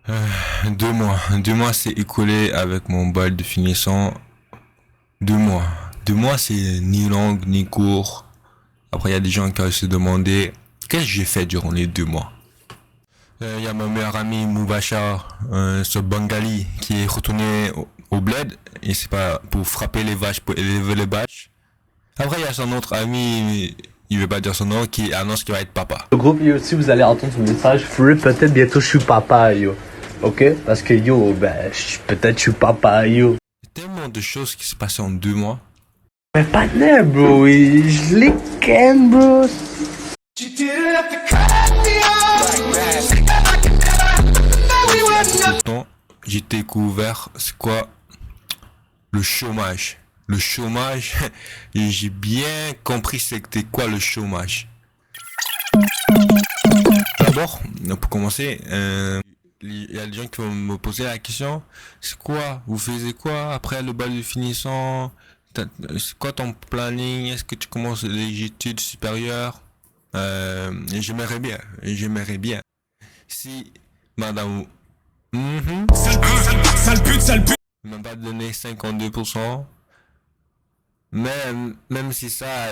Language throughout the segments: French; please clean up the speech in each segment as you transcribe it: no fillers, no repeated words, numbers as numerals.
2 mois. 2 mois c'est écoulé avec mon bal de finissant. 2 mois. 2 mois c'est ni long ni court. Après il y a des gens qui se demandaient qu'est-ce que j'ai fait durant les 2 mois. Il y a mon meilleur ami Moubachar, ce Bengali, qui est retourné au bled, et c'est pas pour frapper les vaches, pour élever les vaches. Après, il y a son autre ami, il veut pas dire son nom, qui annonce qu'il va être papa. Le groupe, yo, si vous allez entendre ce message, vous ferez peut-être bientôt je suis papa, yo. Ok? Parce que yo, ben, peut-être je suis papa, yo. Il y a tellement de choses qui se passaient en 2 mois. Mais pas de bro, je les ken, bro. Pourtant, j'ai découvert c'est quoi le chômage. Le chômage, et j'ai bien compris c'était quoi le chômage. D'abord, pour commencer, il y a des gens qui vont me poser la question, c'est quoi, vous faisiez quoi après le bal de finissant, c'est quoi ton planning, est-ce que tu commences les études supérieures, et j'aimerais bien, si madame, m'a pas donné 52%, même si ça,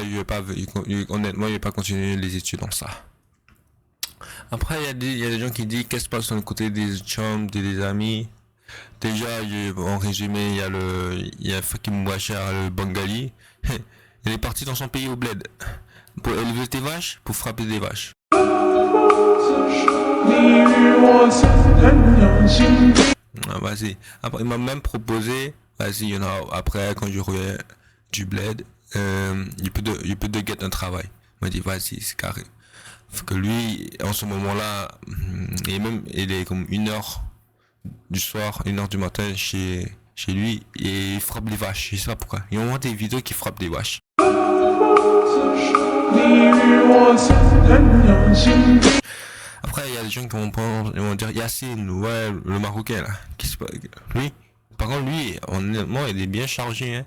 honnêtement, je vais pas continuer les études en ça. Après, il y a des gens qui disent qu'est-ce qui se passe sur le côté des chums, des amis. Déjà, en résumé, il y a Fakim Bouachar, le Bengali. Il est parti dans son pays au bled. Pour élever des vaches, pour frapper des vaches. Ah, vas-y. Après, il m'a même proposé, vas-y, après, quand je reviens du bled, il peut te get un travail. Il m'a dit, vas-y, c'est carré. Parce que lui, en ce moment-là, il est comme 1 heure du soir, 1 heure du matin chez lui, et il frappe les vaches. Je sais pas pourquoi. Il y a vraiment des vidéos qui frappent des vaches. Après, il y a des gens qui vont dire Yacine, ouais, le Marocain, là. Lui, par contre, lui, honnêtement, il est bien chargé, hein.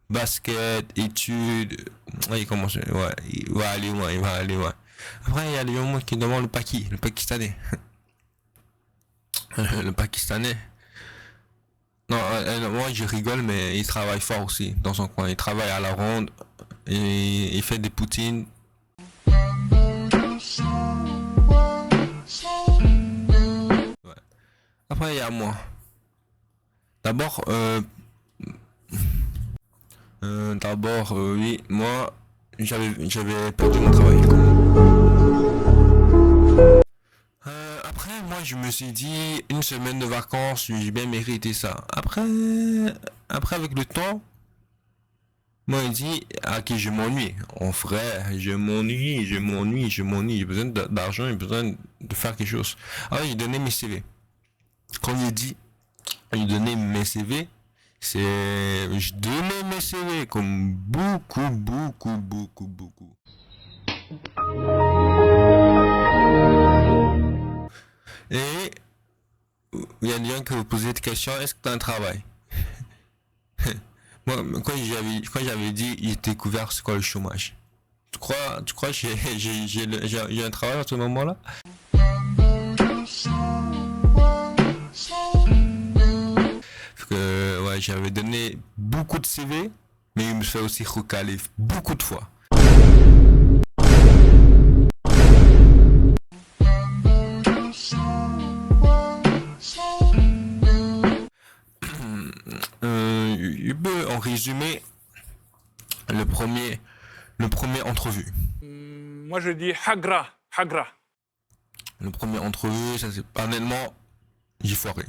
Basket, études, ouais, il commence, ouais, il va aller loin, il va aller loin. Après, il y a des gens qui demandent le Pakistanais. Le Pakistanais. Non, moi je rigole, mais il travaille fort aussi dans son coin. Il travaille à la ronde, et il fait des poutines. Ouais. Après, il y a moi. D'abord, oui, moi, j'avais perdu mon travail. Après, moi, je me suis dit, une semaine de vacances, j'ai bien mérité ça. Après, avec le temps, moi, il dit, ok, je m'ennuie. En frère, je m'ennuie. J'ai besoin d'argent, j'ai besoin de faire quelque chose. Alors, j'ai donné mes CV. Quand il donnait mes CV, je donnais mes CV comme beaucoup, beaucoup, beaucoup, beaucoup. Et il y a des gens qui vous posaient des questions, est-ce que tu as un travail? Moi, quand j'avais dit, il était couvert, c'est quoi le chômage? Tu crois que j'ai un travail à ce moment-là? Parce que, ouais, j'avais donné beaucoup de CV, mais il me fait aussi recaler beaucoup de fois. Je peux en résumer le premier entrevue. Moi je dis Hagra, Hagra. Le premier entrevue, ça c'est honnêtement, j'ai foiré.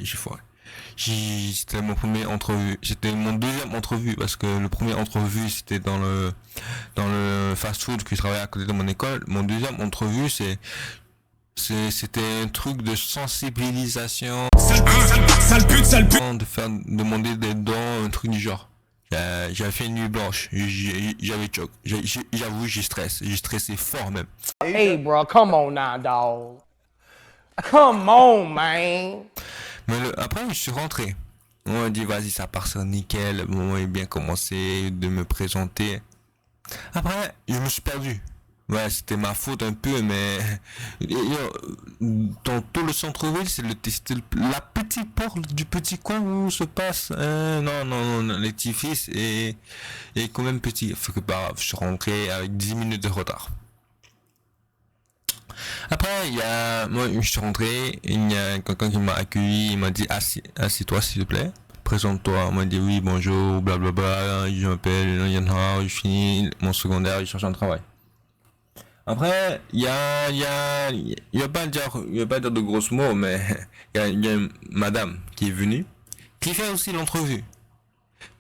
C'était mon premier entrevue. C'était mon deuxième entrevue parce que le premier entrevue c'était dans le fast-food que je travaillais à côté de mon école. Mon deuxième entrevue c'était un truc de sensibilisation, de faire demander des dons, un truc du genre. J'avais fait une nuit blanche, j'avais choc. J'avoue, j'ai stressé fort même. Hey, bro, come on now, dog. Come on, man. Mais après, je suis rentré. On m'a dit, vas-y, ça part sur nickel. Le moment est bien commencé de me présenter. Après, je me suis perdu. Ouais, c'était ma faute un peu, mais dans tout le centre-ville, c'était la petite porte du petit coin où se passe. Non, non, non, l'édifice est quand même petit. Fait que bah, je suis rentré avec 10 minutes de retard. Après, moi, je suis rentré, il y a quelqu'un qui m'a accueilli, il m'a dit, assis-toi, s'il te plaît. Présente-toi. On m'a dit, oui, bonjour, blablabla, je m'appelle Yanhao, je finis mon secondaire, je cherche un travail. Après, il y a pas à dire, de grosses mots, mais il y a une madame qui est venue, qui fait aussi l'entrevue.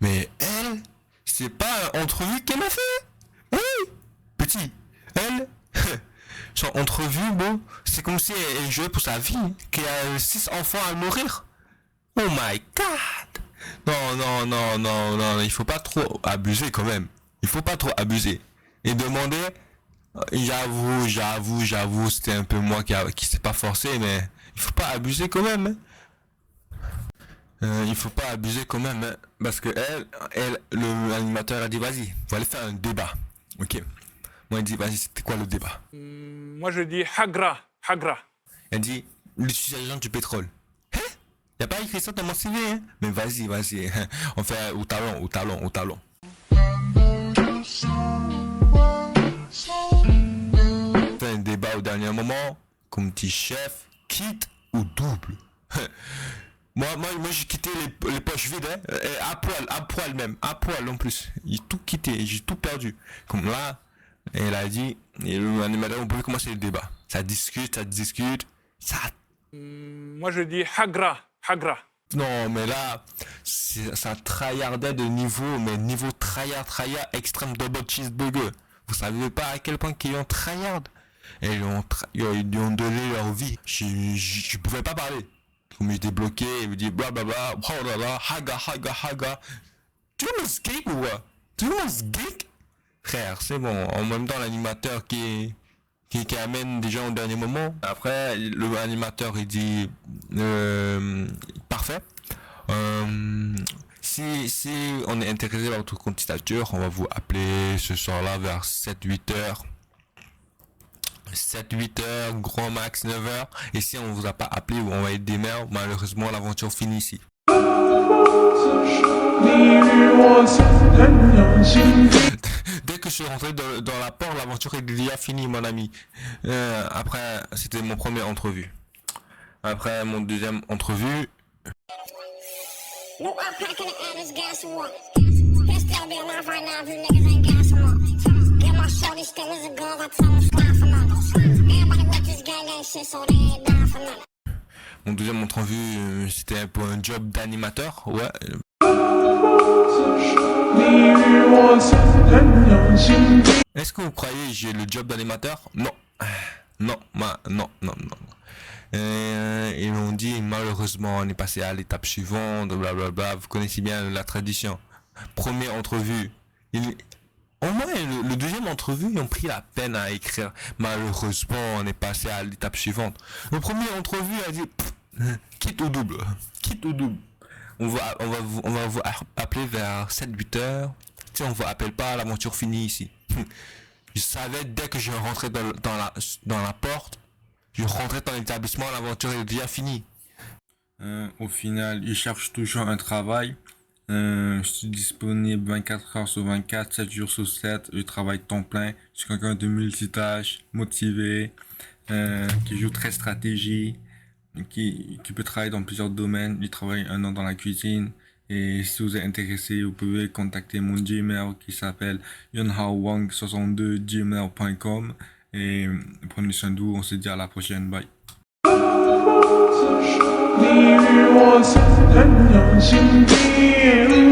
Mais elle, c'est pas l'entrevue qu'elle m'a fait. Oui, petit, elle, son entrevue, bon, c'est comme si elle jouait pour sa vie, qu'elle a 6 enfants à nourrir. Oh my god! Non, non, non, non, non, il faut pas trop abuser quand même. Il faut pas trop abuser. Et demander, j'avoue, c'était un peu moi qui s'est pas forcé, mais il faut pas abuser quand même. Il faut pas abuser quand même, hein, parce que l'animateur a dit, vas-y, on va aller faire un débat. Ok. Moi, il dit, vas-y, c'était quoi le débat? Moi, je dis Hagra, Hagra. Elle dit, l'utilisation du pétrole. Hein? Y a pas écrit ça dans mon CV, hein? Mais vas-y, on fait au talon. C'est un débat au dernier moment, comme petit chef, quitte ou double. Moi, j'ai quitté les poches vides, hein, et à poil en plus. J'ai tout quitté, j'ai tout perdu. Comme là, elle a dit, et l'animateur, on pouvait commencer le débat. Ça discute. Moi, je dis Hagra, Hagra. Non, mais là, ça tryhardait de niveau, mais niveau tryhard, extrême double cheeseburger. Vous savez pas à quel point qu'ils ont tryhard. Et ils ont donné leur vie. Je pouvais pas parler. Comme j'étais bloqué, il me dit blablabla, oh là là, haga. Tu veux me geek ou quoi? Tu veux me geek? Frère, c'est bon. En même temps, l'animateur qui amène des gens au dernier moment. Après, l'animateur, il dit, parfait. Si on est intéressé par votre candidature, on va vous appeler ce soir-là vers 7-8 heures. 7-8 heures, grand max 9 heures. Et si on vous a pas appelé ou on va être des mails, malheureusement, l'aventure finit ici. Dès que je suis rentré dans la porte, l'aventure est déjà finie, mon ami. Après, c'était mon premier entrevue. Après mon deuxième entrevue. Mon deuxième entrevue, c'était pour un job d'animateur, ouais. Est-ce que vous croyez que j'ai le job d'animateur? Non. Non. Ils m'ont dit, malheureusement, on est passé à l'étape suivante, blablabla. Vous connaissez bien la tradition. Première entrevue. Au moins, le deuxième entrevue, ils ont pris la peine à écrire. Malheureusement, on est passé à l'étape suivante. Le premier entrevue a dit, quitte au double. On va vous appeler vers 7-8 heures. Tu sais, on vous appelle pas, l'aventure finie ici. Je savais dès que je rentrais dans la porte, je rentrais dans l'établissement, l'aventure est déjà finie. Au final, je cherche toujours un travail. Je suis disponible 24 heures sur 24, 7 jours sur 7. Je travaille temps plein. Je suis quelqu'un de multitâche, motivé, qui joue très stratégie, qui peut travailler dans plusieurs domaines. Je travaille 1 an dans la cuisine. Et si vous êtes intéressé, vous pouvez contacter mon Gmail qui s'appelle yunhaowang62gmail.com. Et prenez soin de vous, on se dit à la prochaine, bye. 你与我曾很有情定。